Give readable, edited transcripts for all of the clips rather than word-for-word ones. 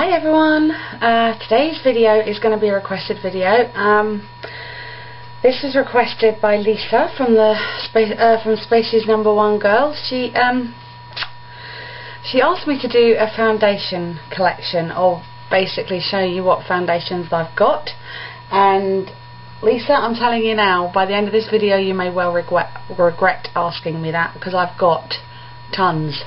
Hi everyone, today's video is going to be a requested video. This was requested by Lisa from the from Spaces #1 Girls. She asked me to do a foundation collection, or basically show you what foundations I've got. And Lisa, I'm telling you now, by the end of this video you may well regret asking me that, because I've got tons.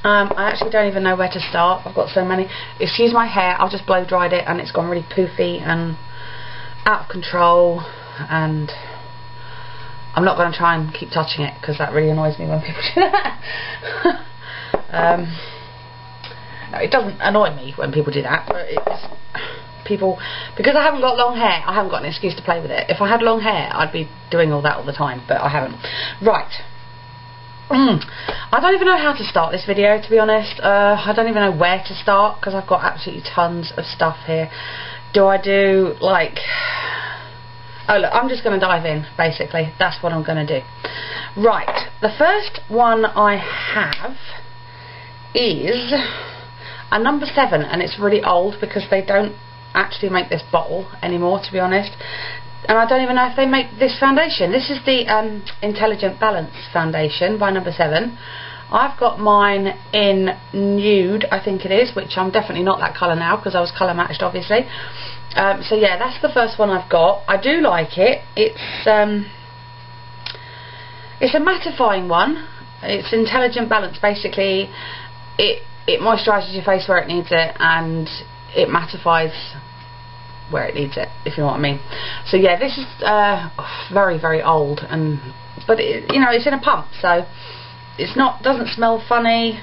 I actually don't even know where to start. I've got so many. Excuse my hair, I've just blow dried it and it's gone really poofy and out of control, and I'm not going to try and keep touching it because that really annoys me when people do that. No, it doesn't annoy me when people do that, but it's people, because I haven't got long hair, I haven't got an excuse to play with it. If I had long hair I'd be doing all that all the time, but I haven't. Right. I don't even know how to start this video, to be honest. I don't even know where to start because I've got absolutely tons of stuff here. Do I do like... Oh look, I'm just going to dive in, basically. That's what I'm going to do. Right, the first one I have is a number 7, and it's really old because they don't actually make this bottle anymore, to be honest. And I don't even know if they make this foundation. This is the Intelligent Balance foundation by number 7. I've got mine in nude, I think it is, which I'm definitely not that colour now because I was colour matched, obviously. So yeah, that's the first one I've got. I do like it. It's a mattifying one. It's Intelligent Balance. Basically, it moisturises your face where it needs it, and it mattifies where it needs it, if you know what I mean. So yeah, this is very, very old, but it, you know, it's in a pump, so it's not, doesn't smell funny.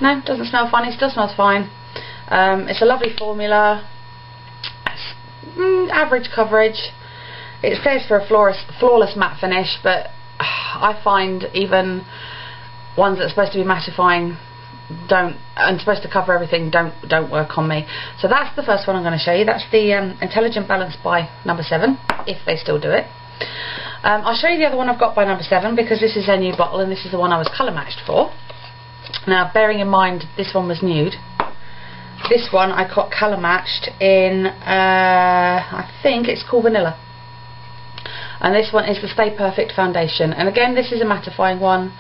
No, it doesn't smell funny. It still smells fine. It's a lovely formula. Average coverage. It says for a flawless matte finish, but I find even ones that are supposed to be mattifying and supposed to cover everything don't work on me. So that's the first one I'm going to show you. That's the Intelligent Balance by number 7, if they still do it. I'll show you the other one I've got by number 7 because this is their new bottle and this is the one I was colour matched for. Now, bearing in mind this one was nude, this one I got colour matched in I think it's called Vanilla, and this one is the Stay Perfect foundation, and again this is a mattifying one.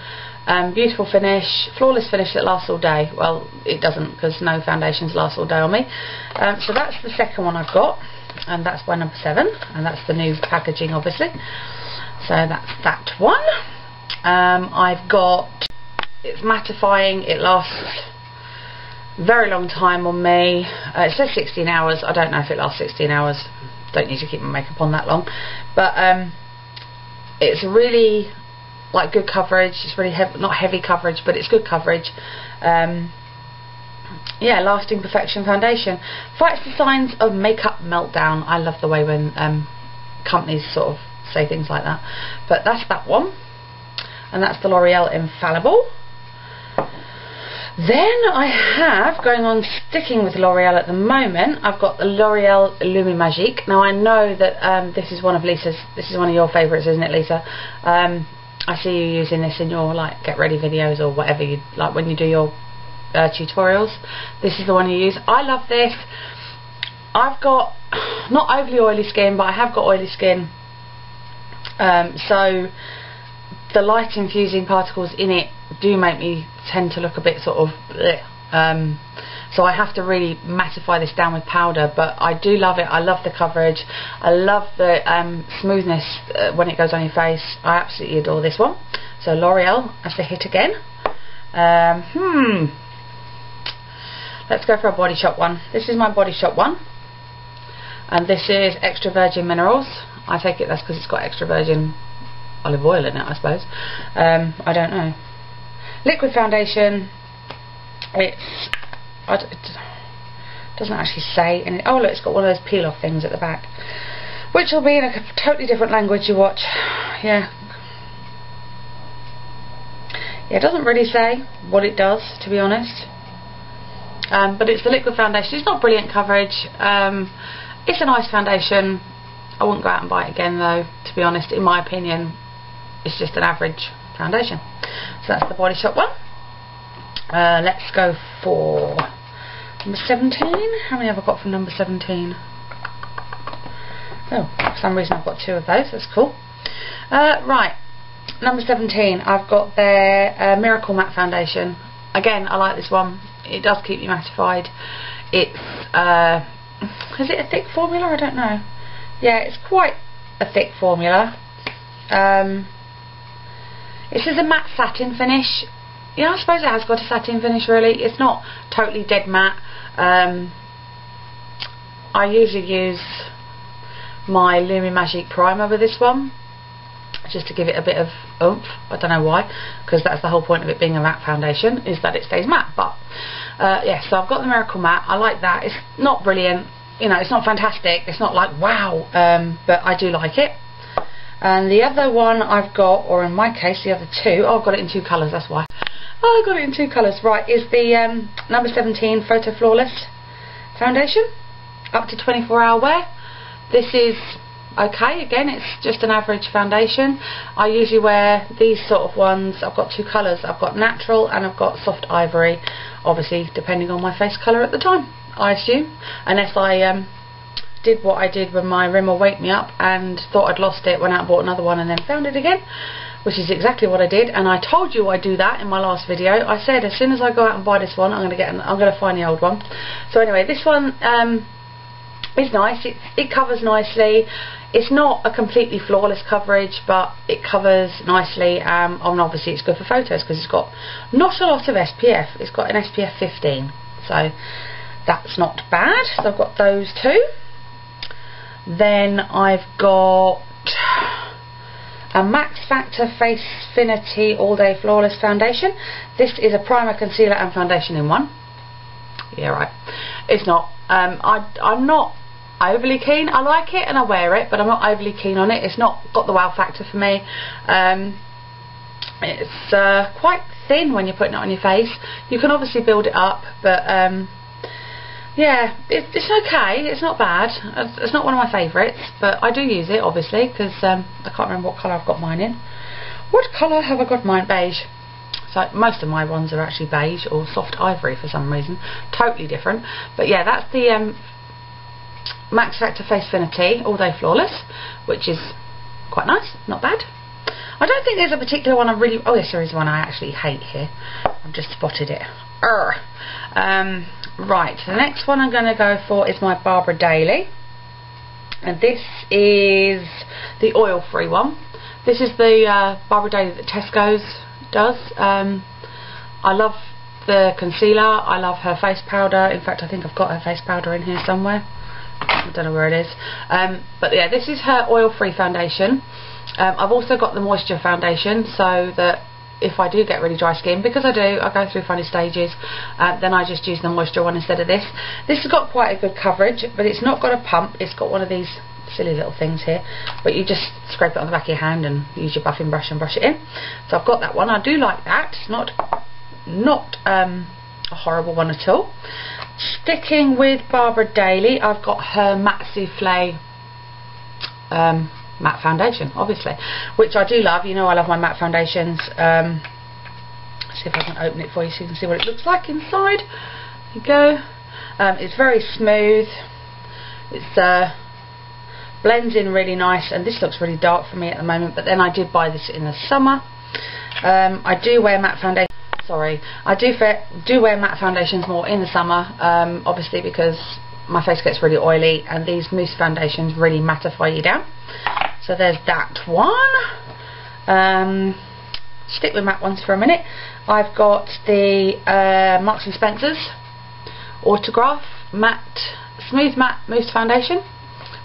Beautiful finish, flawless finish that lasts all day. Well, it doesn't, because no foundations last all day on me. So that's the second one I've got, and that's by number 7, and that's the new packaging, obviously. So that's that one. I've got, it's mattifying, it lasts a very long time on me. It says 16 hours, I don't know if it lasts 16 hours. Don't need to keep my makeup on that long, but it's really like good coverage. It's really not heavy coverage, but it's good coverage. Yeah, lasting perfection foundation. Fights the signs of makeup meltdown. I love the way when companies sort of say things like that. But that's that one, and that's the L'Oreal Infallible. Then I have, going on sticking with L'Oreal at the moment, I've got the L'Oreal Lumi Magique. Now I know that this is one of Lisa's. This is one of your favourites, isn't it, Lisa? I see you using this in your like get ready videos or whatever you like when you do your tutorials. This is the one you use. I love this. I've got not overly oily skin, but I have got oily skin. So the light infusing particles in it do make me tend to look a bit sort of bleh. So I have to really mattify this down with powder, but I do love it. I love the coverage. I love the smoothness when it goes on your face. I absolutely adore this one. So L'Oreal as the hit again. Let's go for a Body Shop one. This is my Body Shop one, and this is extra virgin minerals. I take it that's because it's got extra virgin olive oil in it, I suppose. I don't know. Liquid foundation. It doesn't actually say any. Oh look, it's got one of those peel off things at the back, which will be in a totally different language you watch. Yeah, it doesn't really say what it does, to be honest. But it's the liquid foundation. It's not brilliant coverage. It's a nice foundation. I wouldn't go out and buy it again though, to be honest. In my opinion, it's just an average foundation. So that's the Body Shop one. Let's go for number 17. How many have I got from number 17? Oh, for some reason I've got 2 of those. That's cool. Right, number 17. I've got their Miracle Matte Foundation. Again, I like this one. It does keep you mattified. It's is it a thick formula? I don't know. Yeah, it's quite a thick formula. It says a matte satin finish. Yeah, I suppose it has got a satin finish really. It's not totally dead matte. I usually use my Lumi Magique primer with this one, just to give it a bit of oomph. I don't know why, because that's the whole point of it being a matte foundation, is that it stays matte. But yeah, so I've got the Miracle Matte. I like that. It's not brilliant, you know, it's not fantastic, it's not like wow, but I do like it. And the other one I've got, or in my case the other 2, oh, I've got it in 2 colours, that's why. Oh, I got it in 2 colours, right, is the number 17 Photo Flawless Foundation, up to 24-hour wear. This is okay, again, it's just an average foundation. I usually wear these sort of ones. I've got 2 colours, I've got natural and I've got soft ivory, obviously depending on my face colour at the time, I assume, unless I did what I did when my Rimmel Wake Me Up and thought I'd lost it, went out and bought another one and then found it again, which is exactly what I did. And I told you I'd do that in my last video. I said as soon as I go out and buy this one, I'm going to find the old one. So anyway, this one is nice. It covers nicely. It's not a completely flawless coverage, but it covers nicely, and obviously it's good for photos because it's got not a lot of SPF. It's got an SPF 15, so that's not bad. So I've got those 2. Then I've got a Max Factor Face Finity All Day Flawless Foundation. This is a primer, concealer and foundation in one. Yeah, right. It's not. I'm not overly keen. I like it and I wear it, but I'm not overly keen on it. It's not got the wow factor for me. It's quite thin when you're putting it on your face. You can obviously build it up, but yeah, it's okay. It's not bad. It's not one of my favourites, but I do use it obviously because I can't remember what colour I've got mine in. What colour have I got mine? Beige. So most of my ones are actually beige or soft ivory for some reason. Totally different. But yeah, that's the Max Factor Face Finity All Day Flawless, which is quite nice, not bad. I don't think there's a particular one I really... Oh yes, there is one I actually hate here. I've just spotted it. Right, the next one I'm going to go for is my Barbara Daily, and this is the oil-free one. This is the Barbara Daily that Tesco's does. I love the concealer. I love her face powder. In fact, I think I've got her face powder in here somewhere. I don't know where it is. But yeah, this is her oil-free foundation. I've also got the moisture foundation, so that if I do get really dry skin, because I do, I go through funny stages, then I just use the moisture one instead of this. This has got quite a good coverage, but it's not got a pump. It's got one of these silly little things here, but you just scrape it on the back of your hand and use your buffing brush and brush it in. So I've got that one. I do like that. It's not a horrible one at all. Sticking with Barbara Daily, I've got her Matte Souffle matte foundation, obviously, which I do love. You know I love my matte foundations. See if I can open it for you so you can see what it looks like inside. There you go. It's very smooth. It's blends in really nice, and this looks really dark for me at the moment, but then I did buy this in the summer. I do wear matte foundation. Sorry, I do wear matte foundations more in the summer, obviously because my face gets really oily, and these mousse foundations really mattify you down. So there's that one. Stick with matte ones for a minute. I've got the Marks and Spencer's Autograph Matte Smooth Matte Mousse Foundation,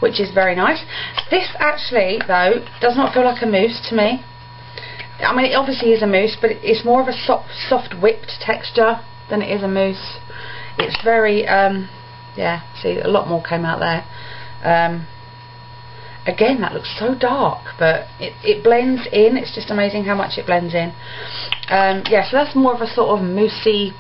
which is very nice. This actually, though, does not feel like a mousse to me. I mean, it obviously is a mousse, but it's more of a soft whipped texture than it is a mousse. It's very, yeah, see, a lot more came out there. Again, that looks so dark, but it blends in. It's just amazing how much it blends in. Yeah, so that's more of a sort of moussey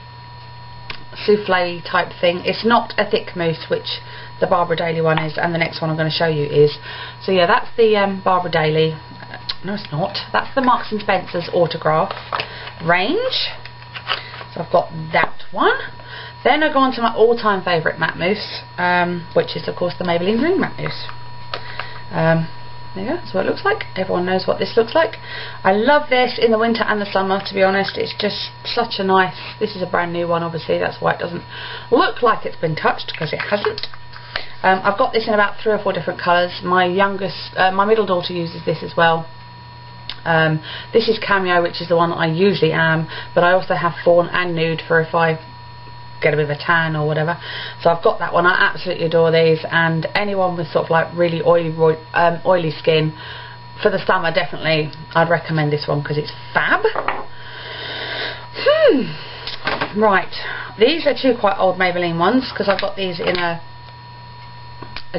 souffle type thing. It's not a thick mousse, which the Barbara Daily one is, and the next one I'm going to show you is. So yeah, that's the Barbara Daily. No, it's not. That's the Marks and Spencer's Autograph range. So I've got that one. Then I go on to my all-time favourite matte mousse, which is of course the Maybelline Dream Matte Mousse. There you go, that's what it looks like. Everyone knows what this looks like. I love this in the winter and the summer, to be honest. It's just such a nice, this is a brand new one obviously, that's why it doesn't look like it's been touched, because it hasn't. I've got this in about 3 or 4 different colours. My middle daughter uses this as well. This is Cameo, which is the one that I usually am, but I also have Fawn and Nude for if I get a bit of a tan or whatever. So I've got that one. I absolutely adore these, and anyone with sort of like really oily skin for the summer, definitely I'd recommend this one because it's fab. Right, these are 2 quite old Maybelline ones because I got these in a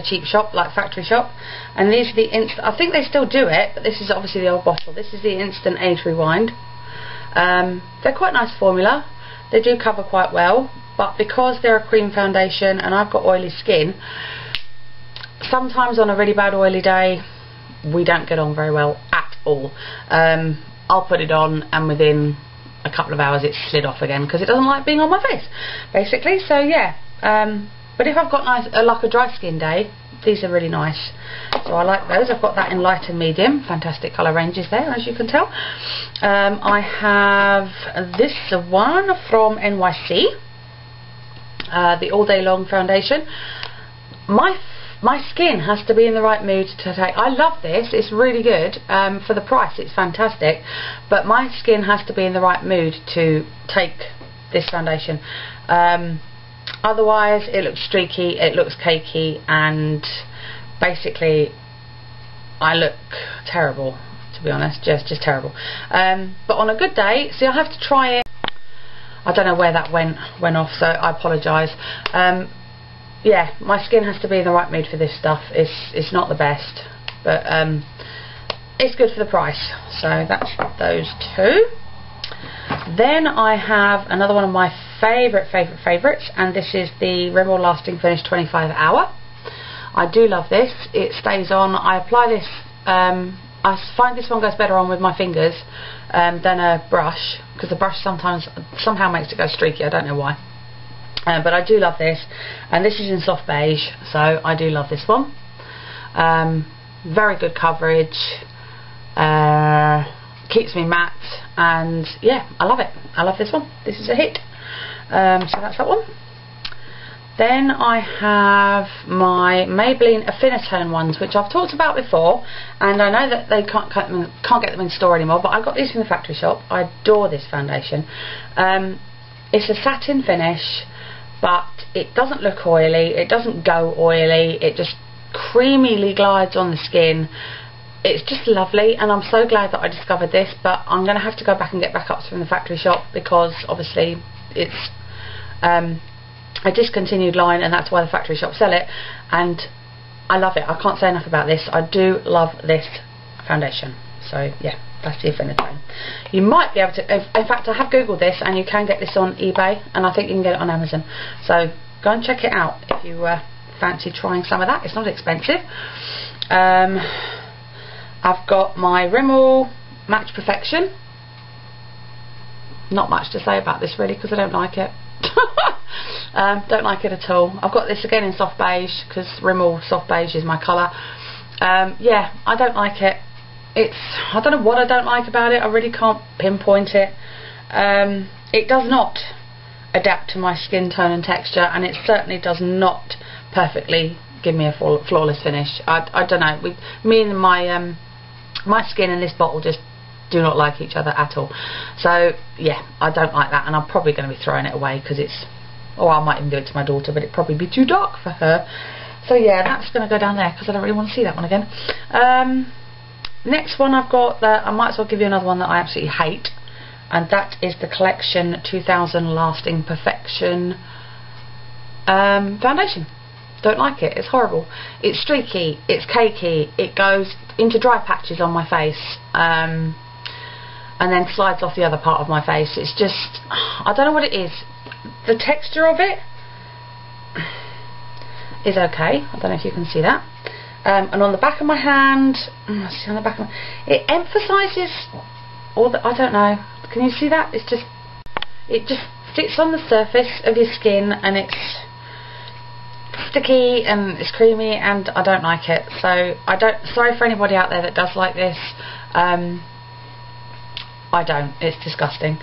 cheap shop, like factory shop, and these are the I think they still do it, but this is obviously the old bottle. This is the Instant Age Rewind. They're quite nice formula. They do cover quite well, but because they're a cream foundation and I've got oily skin, sometimes on a really bad oily day we don't get on very well at all. I'll put it on and within a couple of hours it's slid off again because it doesn't like being on my face, basically. So yeah, but if I've got like a dry skin day, these are really nice, so I like those. I've got that in light and medium. Fantastic colour ranges there, as you can tell. I have this one from NYC, the All Day Long foundation. My skin has to be in the right mood to take. I love this, it's really good. For the price it's fantastic, but my skin has to be in the right mood to take this foundation. Otherwise it looks streaky, it looks cakey, and basically I look terrible, to be honest, just terrible. But on a good day, see, I have to try it. I don't know where that went off, so I apologise. Yeah, my skin has to be in the right mood for this stuff. It's not the best, but it's good for the price. So that's those 2. Then I have another one of my favourites, and this is the Rimmel Lasting Finish 25 Hour. I do love this. It stays on. I apply this, I find this one goes better on with my fingers than a brush, because the brush somehow makes it go streaky. I don't know why. But I do love this, and this is in soft beige, so I do love this one. Very good coverage, keeps me matte, and yeah, I love it. I love this one. This is a hit. So that's that one. Then I have my Maybelline Affinitone ones, which I've talked about before, and I know that they can't get them in store anymore, but I got these from the factory shop. I adore this foundation. It's a satin finish, but it doesn't look oily, it doesn't go oily, it just creamily glides on the skin. It's just lovely, and I'm so glad that I discovered this, but I'm going to have to go back and get backups from the factory shop because obviously it's a discontinued line, and that's why the factory shop sell it, and I love it. I can't say enough about this. I do love this foundation. So yeah, that's the Affinitone. You might be able to, in fact I have googled this, and you can get this on eBay, and I think you can get it on Amazon, so go and check it out if you fancy trying some of that. It's not expensive. I've got my Rimmel Match Perfection. Not much to say about this really, because I don't like it. Don't like it at all. I've got this again in soft beige, because Rimmel soft beige is my colour. Yeah, I don't like it. I don't know what I don't like about it. I really can't pinpoint it. It does not adapt to my skin tone and texture, and it certainly does not perfectly give me a flawless finish. I don't know. Me and my skin and this bottle just do not like each other at all. So yeah, I don't like that, and I'm probably going to be throwing it away because it's, or I might even do it to my daughter, but it'd probably be too dark for her. So yeah, that's going to go down there because I don't really want to see that one again. Next one I've got, I might as well give you another one that I absolutely hate, and that is the Collection 2000 Lasting Perfection foundation. Don't like it. It's horrible. It's streaky, it's cakey, it goes into dry patches on my face, and then slides off the other part of my face. It's just, I don't know what it is. The texture of it is okay. I don't know if you can see that. And on the back of my hand, see on the back of it emphasises all the, I don't know, can you see that? It's just, it just sits on the surface of your skin and it's sticky and it's creamy, and I don't like it. So sorry for anybody out there that does like this. I don't. It's disgusting.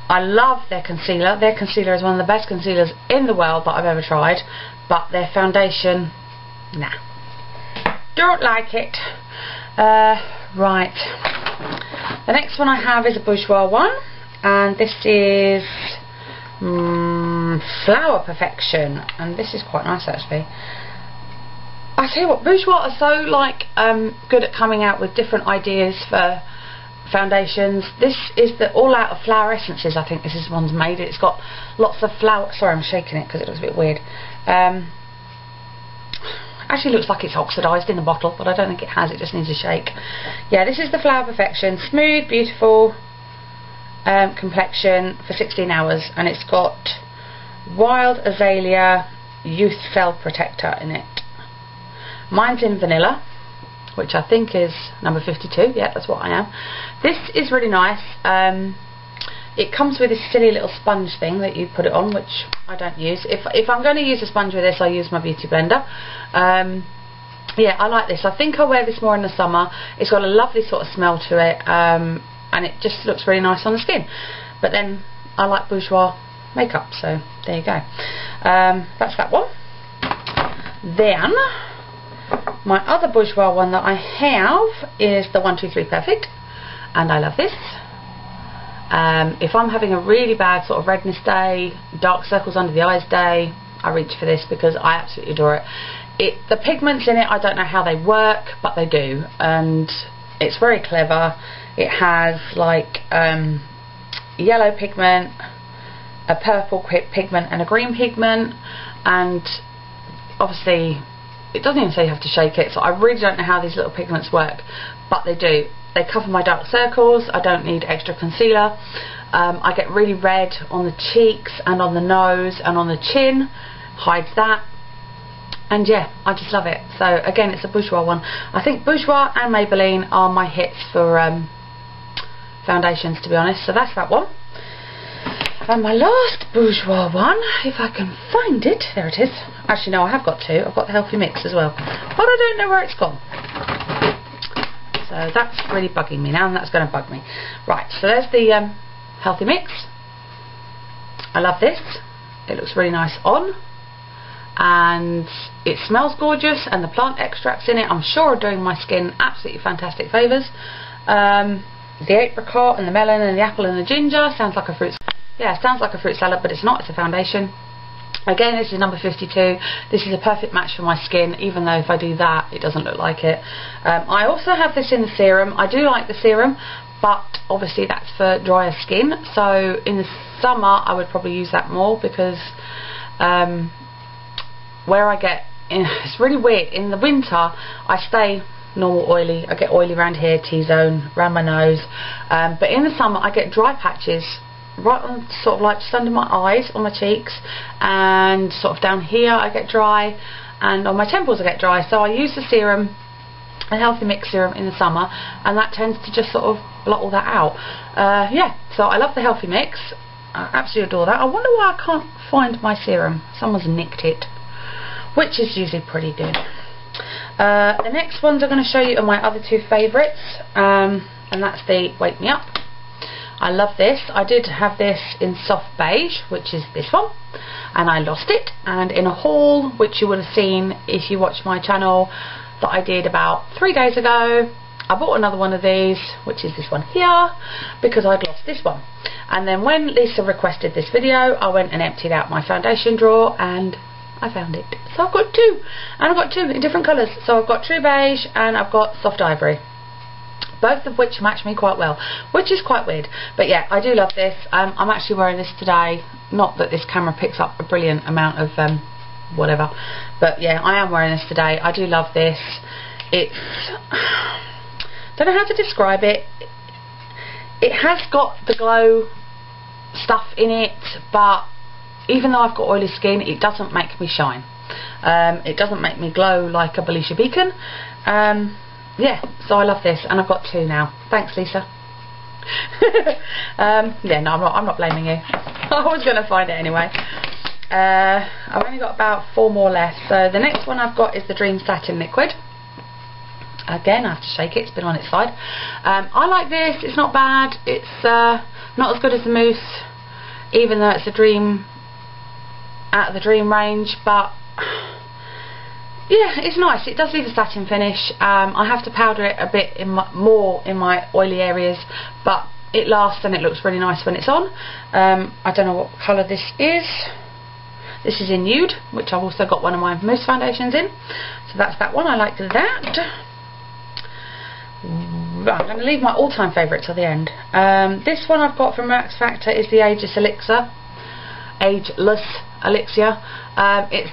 I love their concealer. Their concealer is one of the best concealers in the world that I've ever tried, but their foundation, nah, don't like it. Right, the next one I have is a Bourjois one, and this is Flower Perfection, and this is quite nice actually. I tell you what, Bourjois are so like good at coming out with different ideas for foundations. This is the All Out of Flower Essences. I think this is one's made. It's got lots of flower. Sorry, I'm shaking it because it looks a bit weird. Actually looks like it's oxidised in the bottle, but I don't think it has. It just needs a shake. Yeah, this is the Flower Perfection. Smooth, beautiful complexion for 16 hours, and it's got Wild Azalea Youth Cell Protector in it. Mine's in vanilla, which I think is number 52. Yeah, that's what I am. This is really nice. It comes with this silly little sponge thing that you put it on, which I don't use. If I'm going to use a sponge with this, I use my beauty blender. Yeah, I like this. I think I'll wear this more in the summer. It's got a lovely sort of smell to it, and it just looks really nice on the skin. But then I like Bourjois makeup, so there you go. That's that one. Then my other Bourjois one that I have is the 123 Perfect, and I love this. If I'm having a really bad sort of redness day, dark circles under the eyes day, I reach for this because I absolutely adore it. The pigments in it, I don't know how they work, but they do, and it's very clever. It has like yellow pigment, a purple pigment and a green pigment, and obviously it doesn't even say you have to shake it, so I really don't know how these little pigments work, but they do. They cover my dark circles. I don't need extra concealer. I get really red on the cheeks and on the nose and on the chin. Hides that. And yeah, I just love it. So again, it's a Bourjois one. I think Bourjois and Maybelline are my hits for foundations, to be honest. So that's that one. And my last Bourjois one, if I can find it, there it is. Actually no, I have got two. I've got the Healthy Mix as well, but I don't know where it's gone. So that's really bugging me now, and that's going to bug me. Right, so there's the Healthy Mix. I love this. It looks really nice on, and it smells gorgeous, and the plant extracts in it, I'm sure, are doing my skin absolutely fantastic favours. The apricot and the melon and the apple and the ginger sounds like a fruit. Yeah, it sounds like a fruit salad, but it's not. It's a foundation. Again, this is number 52. This is a perfect match for my skin, even though if I do that, it doesn't look like it. I also have this in the serum. I do like the serum, but obviously that's for drier skin. So in the summer, I would probably use that more, because where I get, it's really weird. In the winter, I stay normal oily. I get oily around here, T-zone, around my nose. But in the summer, I get dry patches right on, sort of like just under my eyes, on my cheeks, and sort of down here I get dry, and on my temples I get dry. So I use the serum, a Healthy Mix serum, in the summer, and that tends to just sort of blot all that out. Yeah, so I love the Healthy Mix. I absolutely adore that. I wonder why I can't find my serum. Someone's nicked it, which is usually pretty good. The next ones I'm going to show you are my other two favourites, and that's the Wake Me Up. I love this. I did have this in soft beige, which is this one, and I lost it, and in a haul, which you would have seen if you watch my channel, that I did about 3 days ago, I bought another one of these, which is this one here, because I'd lost this one. And then when Lisa requested this video, I went and emptied out my foundation drawer, and I found it. So I've got two, and I've got two in different colours. So I've got True Beige and I've got Soft Ivory, both of which match me quite well, which is quite weird. But yeah, I do love this. I'm actually wearing this today. Not that this camera picks up a brilliant amount of whatever, but yeah, I am wearing this today. I do love this. It's, don't know how to describe it. It has got the glow stuff in it, but even though I've got oily skin, it doesn't make me shine. It doesn't make me glow like a Belisha beacon. Yeah, so I love this, and I've got two now. Thanks, Lisa. Yeah, no, I'm not blaming you. I was going to find it anyway. I've only got about 4 more left. So the next one I've got is the Dream Satin Liquid. Again, I have to shake it, it's been on its side. I like this, it's not bad. It's not as good as the Mousse, even though it's a Dream, out of the Dream range, but yeah, it's nice. It does leave a satin finish. I have to powder it a bit more in my oily areas, but it lasts and it looks really nice when it's on. I don't know what colour this is. This is in Nude, which I've also got one of my Mousse foundations in. So that's that one. I like that. Right, I'm going to leave my all-time favourite till the end. This one I've got from Max Factor is the Ageless Elixir. It's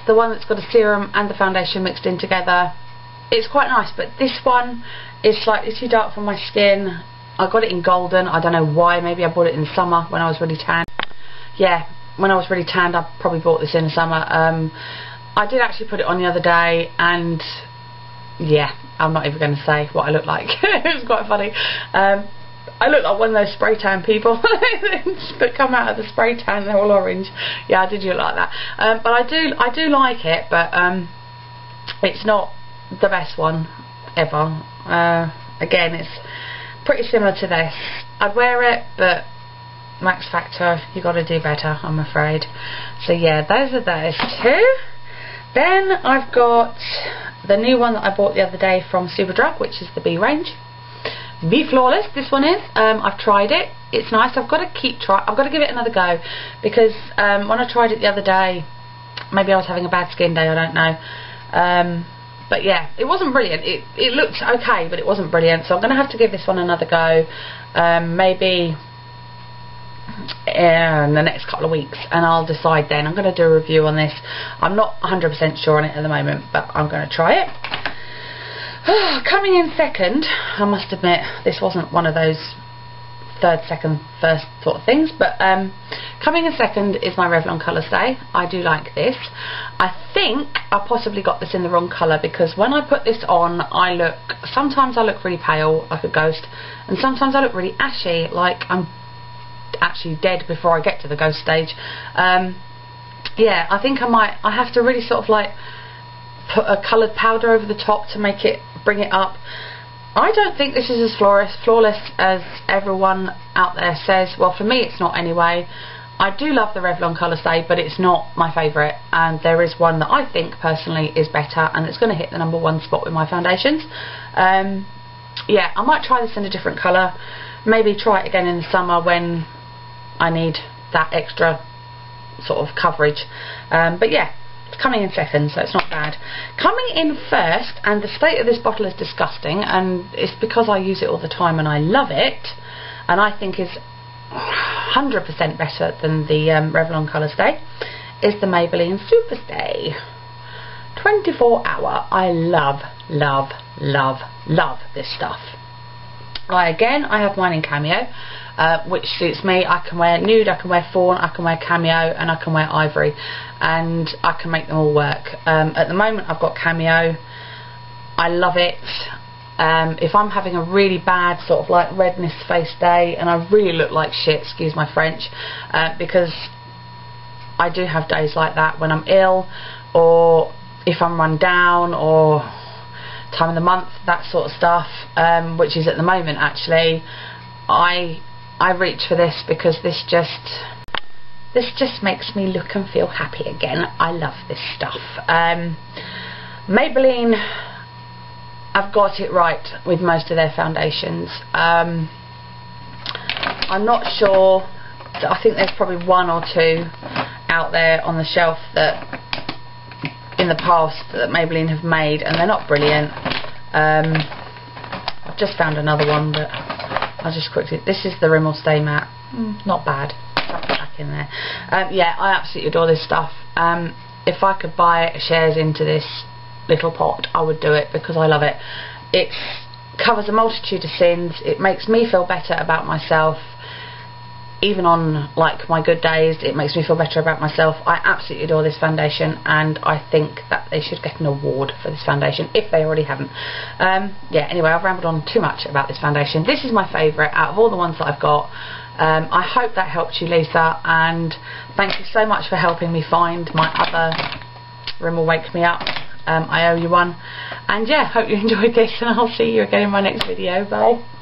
the one that's got a serum and the foundation mixed in together. It's quite nice, but this one is slightly too dark for my skin. I got it in golden. I don't know why. Maybe I bought it in the summer when I was really tan. Yeah, when I was really tanned, I probably bought this in the summer. I did actually put it on the other day, and yeah, I'm not even going to say what I look like. It was quite funny. I look like one of those spray tan people that come out of the spray tan, they're all orange. Yeah, I did look like that. But I do like it, but it's not the best one ever. Again, it's pretty similar to this. I'd wear it, but Max Factor, you got to do better, I'm afraid. So yeah, those are those two. Then I've got the new one that I bought the other day from Superdrug, which is the B range. Be Flawless, this one is. I've tried it. It's nice. I've got to give it another go, because when I tried it the other day, maybe I was having a bad skin day, I don't know. But yeah, it wasn't brilliant. It looked okay, but it wasn't brilliant. So I'm going to have to give this one another go. Maybe in the next couple of weeks, and I'll decide then. I'm going to do a review on this. I'm not 100% sure on it at the moment, but I'm going to try it. Coming in second, I must admit this wasn't one of those third, second, first sort of things, but coming in second is my Revlon Colour Stay. I do like this. I think I possibly got this in the wrong colour, because when I put this on, sometimes I look really pale, like a ghost, and sometimes I look really ashy, like I'm actually dead before I get to the ghost stage. Yeah, I think I have to really sort of like put a coloured powder over the top to bring it up. I don't think this is as flawless as everyone out there says. Well, for me it's not anyway. I do love the Revlon Colour Stay, but it's not my favourite, and there is one that I think personally is better, and it's going to hit the #1 spot with my foundations. Yeah, I might try this in a different colour, maybe try it again in the summer when I need that extra sort of coverage. But yeah, it's coming in second, so it's not bad. Coming in first, and the state of this bottle is disgusting, and it's because I use it all the time and I love it, and I think is 100% better than the Revlon Colour Stay, is the Maybelline Super Stay 24 Hour. I love, love, love, love this stuff. Again, I have mine in Cameo, which suits me. I can wear nude, I can wear fawn, I can wear cameo, and I can wear ivory, and I can make them all work. At the moment I've got cameo. I love it. If I'm having a really bad sort of like redness face day and I really look like shit, excuse my French, because I do have days like that when I'm ill, or if I'm run down, or time of the month, that sort of stuff, which is at the moment actually, I reach for this, because this just makes me look and feel happy again. I love this stuff. Maybelline, I've got it right with most of their foundations. I'm not sure. I think there's probably 1 or 2 out there on the shelf that in the past that Maybelline have made, and they're not brilliant. I've just found another one, but I'll just quickly. This is the Rimmel Stay Matte. Not bad. I'll put back in there. Yeah, I absolutely adore this stuff. If I could buy shares into this little pot, I would do it, because I love it. It covers a multitude of sins. It makes me feel better about myself. even on like my good days, it makes me feel better about myself. I absolutely adore this foundation, and I think that they should get an award for this foundation if they already haven't. Yeah, anyway, I've rambled on too much about this foundation. This is my favourite out of all the ones that I've got. I hope that helped you, Lisa, and thank you so much for helping me find my other Rimmel Wake Me Up. I owe you one. And yeah, hope you enjoyed this, and I'll see you again in my next video. Bye.